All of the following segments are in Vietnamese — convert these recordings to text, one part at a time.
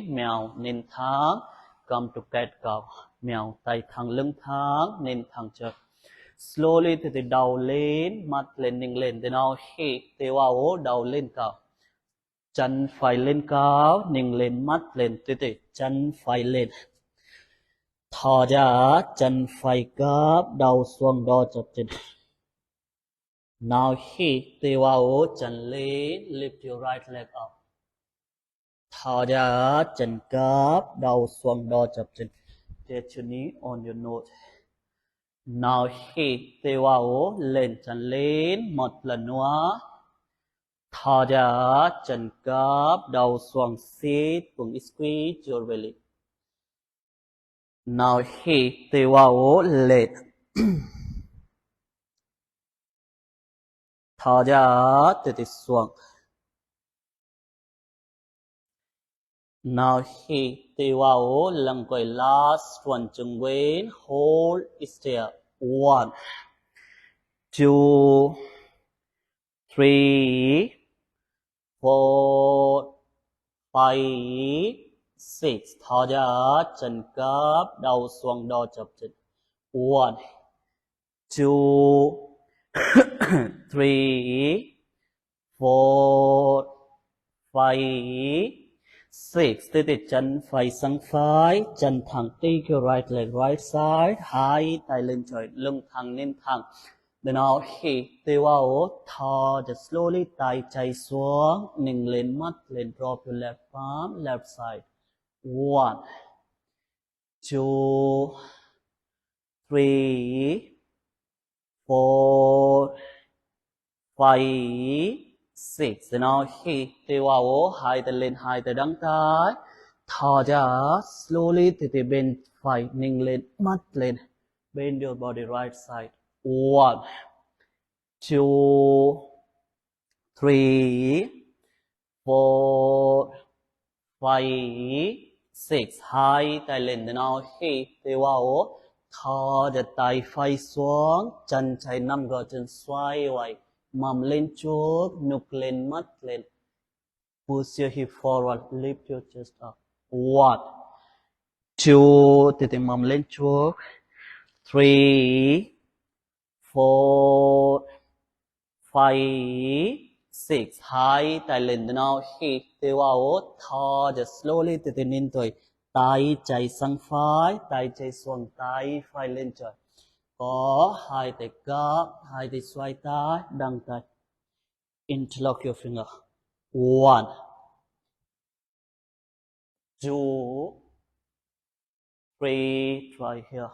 mèo nên tháng come to get cầu mèo tay thẳng lưng tháng nên thẳng chợt slowly từ đầu lên mắt lên ninh lên từ nào hít từ vào đầu lên cầu chân phải lên cao ninh lên mắt lên từ chân phải lên thò ra chân phải gấp đầu xuống đo chập chân now hít từ vào chân lên lift your right leg up thò ra chân gấp đầu xuống đo chập chân get your knee on your nose now hít từ vào lên chân lên một lần nữa thò ra chân gấp đầu xuống sit cùng squeeze your belly now hít từ vào lên thò ra từ xuống now hít từ vào lưng quay last one chân quên hold still 1 2 3 4 5 6 thò ra chân gấp đầu xuống đo chập chân 1 2 3 4 5 6 từ chân phải sang phải chân thẳng take your right leg right side hai tay lên trời lưng thẳng lên thẳng then now hít từ vào thò just slowly tay chạy xuống ninh lên mắt lên drop your left palm left side 1 2 3 4 5 6 then now hít từ vào hai tay lên hai tay đắng tay thò ra slowly từ bên phải ninh lên mắt lên bend your body right side 1 2 3 4 5 6 hai tay lên then now hít từ vào thò ra tay phải xuống chân chạy nằm gờ chân xoay quay mầm lên chút nục lên mắt lên push your hip forward lift your chest up 1 2 từ mầm lên chút 3 4 5 6 hai tay lên now hít từ vào thò just slowly từ nín tuổi tay chạy sang phải tay chạy xuống tay phải lên trời có hai tay gấp hai tay xoay tay đăng tay interlock your finger 1 2 3 try here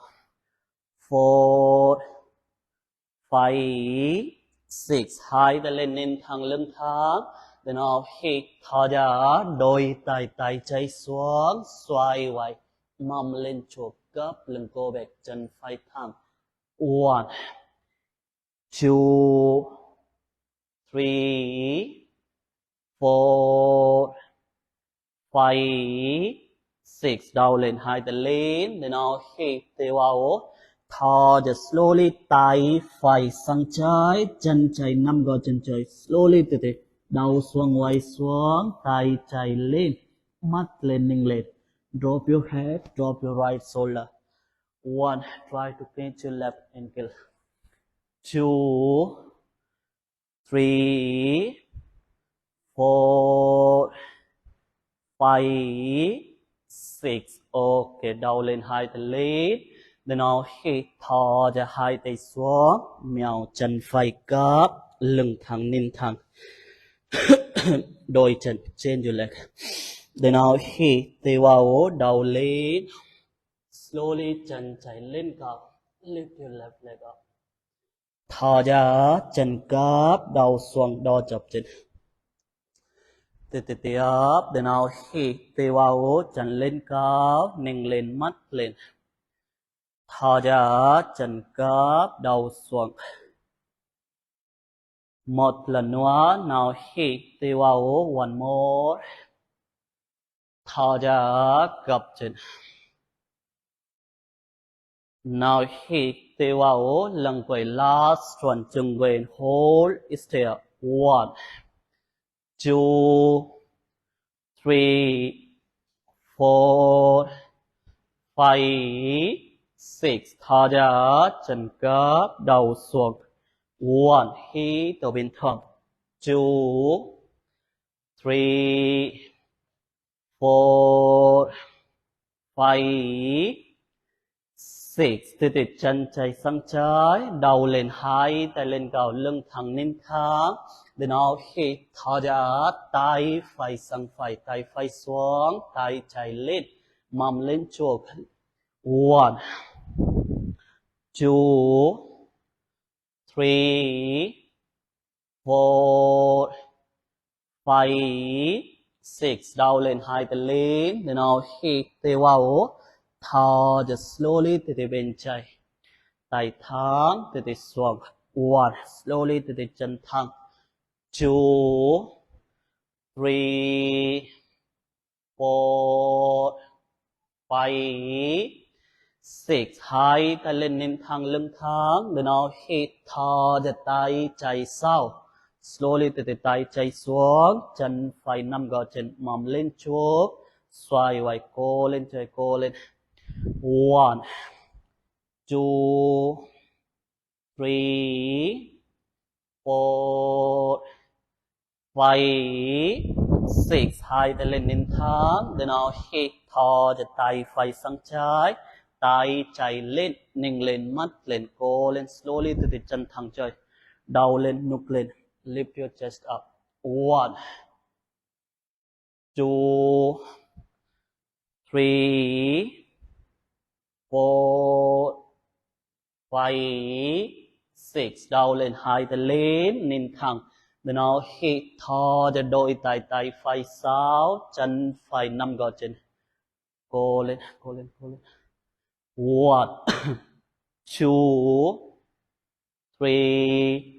4 5 6 hai tay lên nên thẳng lưng thẳng then now hít thò ra đôi tay tay chạy xuống xoay quay mầm lên chụp gấp lưng cô bẹt chân phải thẳng 1 2 3 4 5 6 đầu lên hai tay lên then now hít từ vào thò just slowly tay phải sang trái chân chạy nằm gò chân trời slowly từ đầu xuống quay xuống tay chạy lên mắt lên ninh lên drop your head drop your right shoulder 1 try to pinch your left ankle 2 3 4 5 6 ok đầu lên hai tay lên then now hít thò ra hai tay xuống mèo chân phải gấp lưng thẳng nín thẳng đôi chân trên your leg then now hít từ vào đầu lên slowly chân chạy lên cao lift your left leg up thò ra chân gấp đầu xuống đo chập chân tiếp then now hít từ vào chân lên cao ninh lên mắt lên thò ra chân gấp đầu xuống một lần nữa nào hít từ vào one more thò ra gập chân nào hít từ vào lưng quay last one chân quay hold still 1 2 3 4 5 6 thò ra chân cấp đầu xuống 1 hít thở bình thường 2 3 4 5 6 từ từ chân chạy sang trái đầu lên 2 tay lên cao lưng thẳng lên thẳng then nào hít thở ra tay phải sang phải tay phải xuống tay chạy lên mầm lên chuột 1 2 3 4 5 6 đầu lên 2 tay lên then nào hít tay vào thở just slowly từ từ bên trái tay thẳng từ từ xuống 1 slowly từ từ chân thẳng 2 3 4 5 6 hai tay lên nên thẳng lưng thẳng then nào hít thở just tay chạy sau slowly từ từ tay chạy xuống chân phải nằm gõ chân mầm lên chút xoay vai cô lên trời cô lên 1 2 3 4 5 6 hai tay lên nên thẳng then nào hít thở just tay phải sang trái tay chạy lên ninh lên mắt lên cô lên slowly từ từ chân thẳng trời đầu lên núp lên lift your chest up 1 2 3 4 5 6 đầu lên 2 tay lên nhìn thẳng then nào hít thở cho đôi tay tay phải sau chân phải nằm gõ chân cô lên cô lên cô lên 1 2 3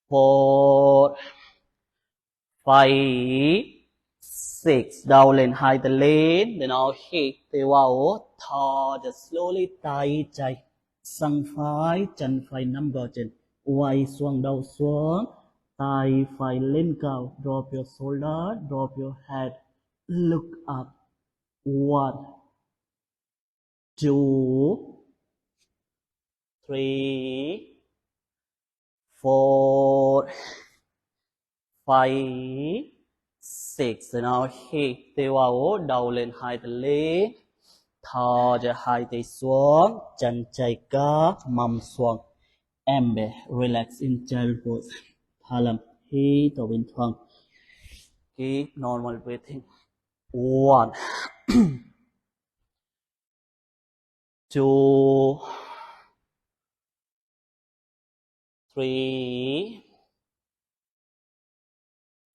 4 5 6 đầu lên 2 tay lên then nào hít tay vào thở just slowly tay chạy sang phải chân phải nằm gõ chân quay xuống đầu xuống tay phải lên cao drop your shoulder drop your head look up 1 2 3 4 5 6 then nào hít tay vào đầu lên 2 tay lên thở cho 2 tay xuống chân chạy cấp mầm xuống em bé relax in child pose Halam hít thở bình thường keep normal breathing 1 2 3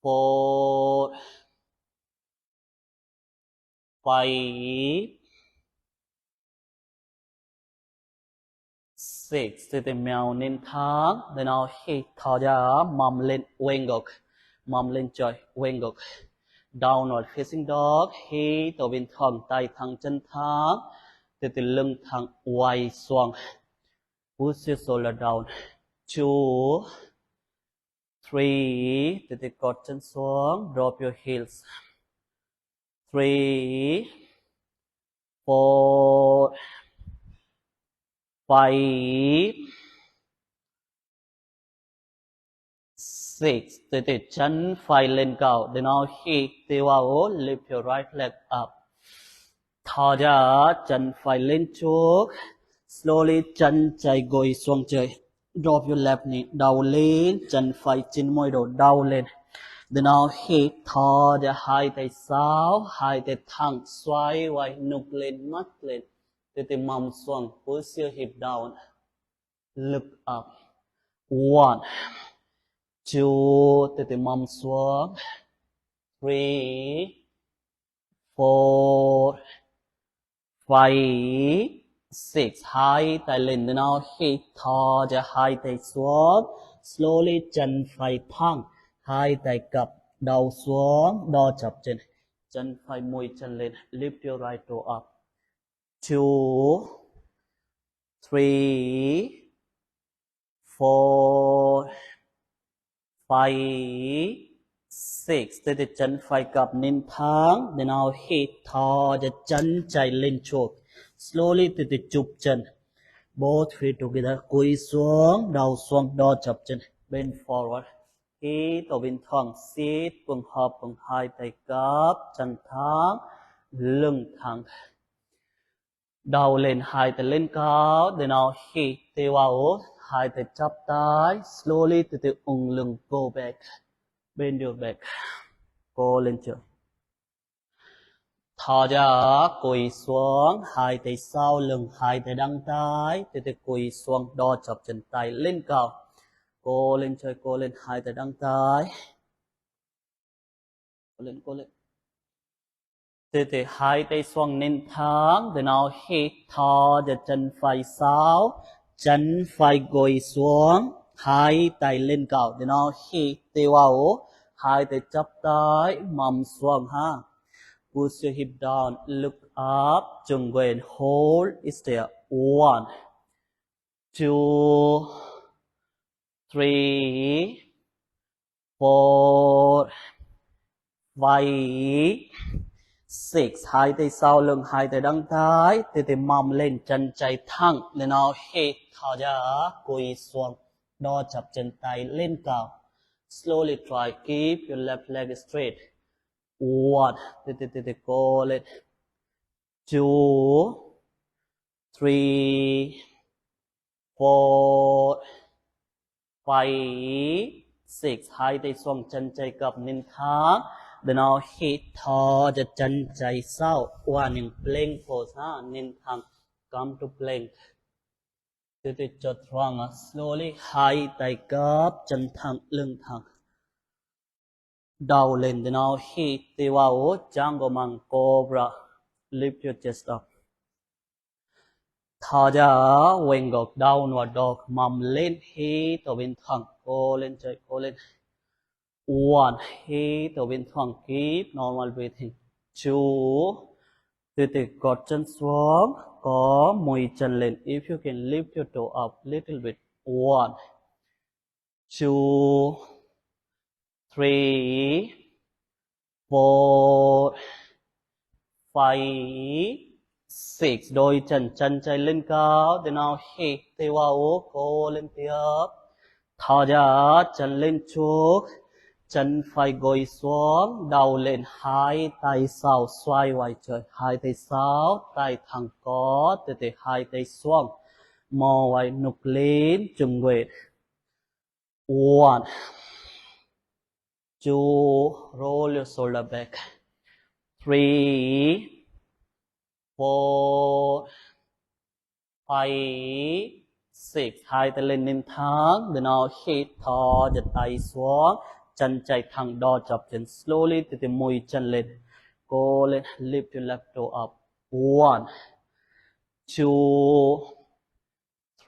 4 5 6 từ từ mèo nên thắng then nào hít thở ra mầm lên quay ngược mầm lên trời quay ngược downward facing dog hít thở bình thường tay thẳng chân thẳng từ từ lưng thẳng quay xuống push your shoulder down 2 3 từ từ cột chân xuống drop your heels 3 4 5 6 từ từ chân phải lên cao then nào hít tay vào lift your right leg up thở ra chân phải lên trước slowly chân chạy gối xuống trời drop your left knee đầu lên chân phải trên môi đầu đầu lên then nào hít thở ra 2 tay sau 2 tay thẳng xoay vai núp lên mắt lên từ từ mầm xuống push your hip down look up 1 2 từ từ mầm xuống 3 4 5 6 hai tay lên then nào hít thở ra 2 tay xuống slowly chân phải thẳng 2 tay cặp đầu xuống đo chập chân phải mùi chân lên lift your right toe up 2 3 4 5 6 từ chân phải cặp nên tháng then now hít thò cho chân chạy lên chuột slowly từ chụp chân both feet together cúi xuống đầu xuống đo chập chân bend forward hít ở bên thẳng sit bằng hợp bằng hai tay cặp chân thẳng lưng thẳng đầu lên hai tay lên cao then now hít tay vào hai tay chắp tay slowly từ ung lưng go back bend your back cô lên chưa thò ra cúi xuống hai tay sau lưng hai tay đăng tay từ cúi xuống đo chập chân tay lên cao cô lên chơi cô lên hai tay đăng tay cô lên từ hai tay xoang nên thẳng từ nào hít thò ra chân phải sau chân phải gối xuống hai tay lên cao từ nào hít tay vào hai tay chắp tay mầm xuống ha. Push your hip down, look up, jump and hold, it's there. 1, 2, 3, 4, 5, 6. Hai tay sau lưng, hai tay đăng tay, từ mầm lên chân chạy thẳng, then now hít thở ra, cúi xuống, đo chập chân tay lên cao. Slowly try, keep your left leg straight. 1, call it. 2, 3, 4, 5, 6. Hai tay xoang chân chạy cặp nên thẳng. Then now hít thở cho chân chạy sau. One in plank pose ha, nên thẳng. Come to plank. Chợt thoáng slowly hai tay cặp chân thẳng lưng thẳng. Đầu lên then now hít tay vào Django man cobra. Lift your chest up. Thở ra wing gọc downward dog mầm lên hít ở bên thẳng cô lên chơi cô lên. 1 hít ở bên thẳng keep normal breathing. 2 từ cột chân xuống có mùi chân lên if you can lift your toe up little bit. 1 2 3 4 5 6. Đôi chân chạy lên cao then now hít tay vào cô lên tiếp thở ra chân lên trước chân phải gối xuống đầu lên hai tay sau xoay quay trời hai tay sau tay thẳng có từ hai tay xuống mò quay nục lên chừng quệt. 1 2 roll your shoulder back. 3 4 5 6. Hai tay lên nên thẳng then now hít thở giật tay xuống chân chạy thẳng đo chập chân slowly từ mũi chân lên cô lên lift your left toe up. 1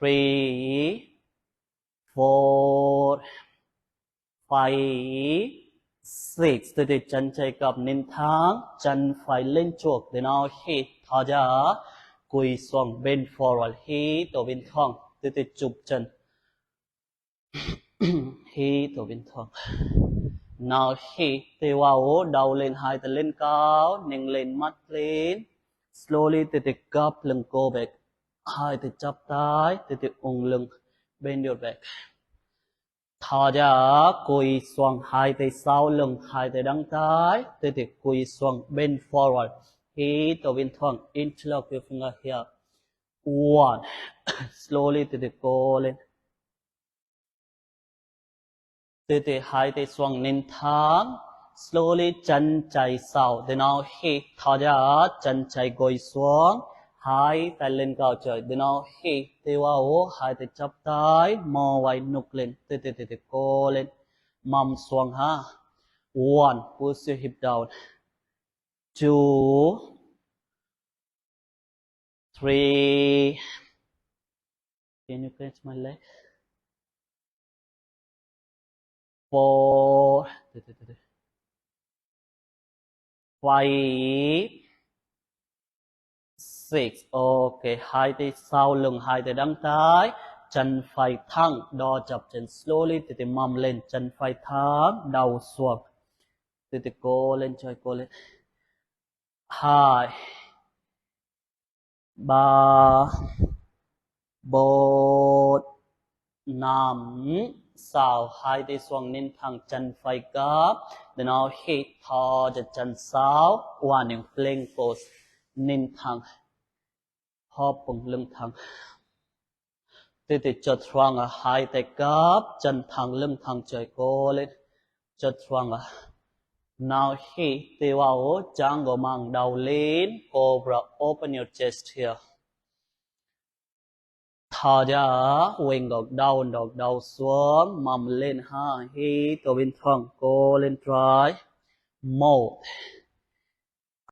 2 3 4 5 6. từ chân chạy cặp nên thẳng chân phải lên chuột then now hít thở ra cúi xuống bend forward hít ở bên thẳng từ chụp chân hít ở bên thẳng. Now hít tay vào đầu lên hai tay lên cao nâng lên mắt lên slowly từ gập lưng go back hai tay chắp tay từ ung lưng bend your back thở ra cúi xuống hai tay sau lưng hai tay đăng tay từ cúi xuống bend forward hít ở bên thẳng interlock your finger here. 1 slowly từ cô lên từ hai tay xoang nên thẳng slowly chân chạy sau then now hít thở ra chân chạy gối xuống hai tay lên cao trời then now hít tay vào hai tay chắp tay mò quay nục lên từ cô lên mầm xuống ha. 1 push your hip down. 2 3 can you catch my leg? 4 5 6. Ok, hai tay sau lưng hai tay đăng tay chân phải thẳng đo chập chân slowly từ mầm lên chân phải thẳng đầu xuống từ từ cô lên chơi cô lên. 2 3 4 5 6 hai tay xoang nên thẳng chân phải cấp then now hit thò cho chân 6 one in plank pose nên thẳng hop bằng lưng thẳng từ từ chợt xoang hai tay cấp chân thẳng lưng thẳng trời cô lên chợt xoang now hit tay vào jungle mang đầu lên cobra open your chest here thở ra quên gọt đầu xuống mầm lên ha hít từ bên thẳng cô lên trái 1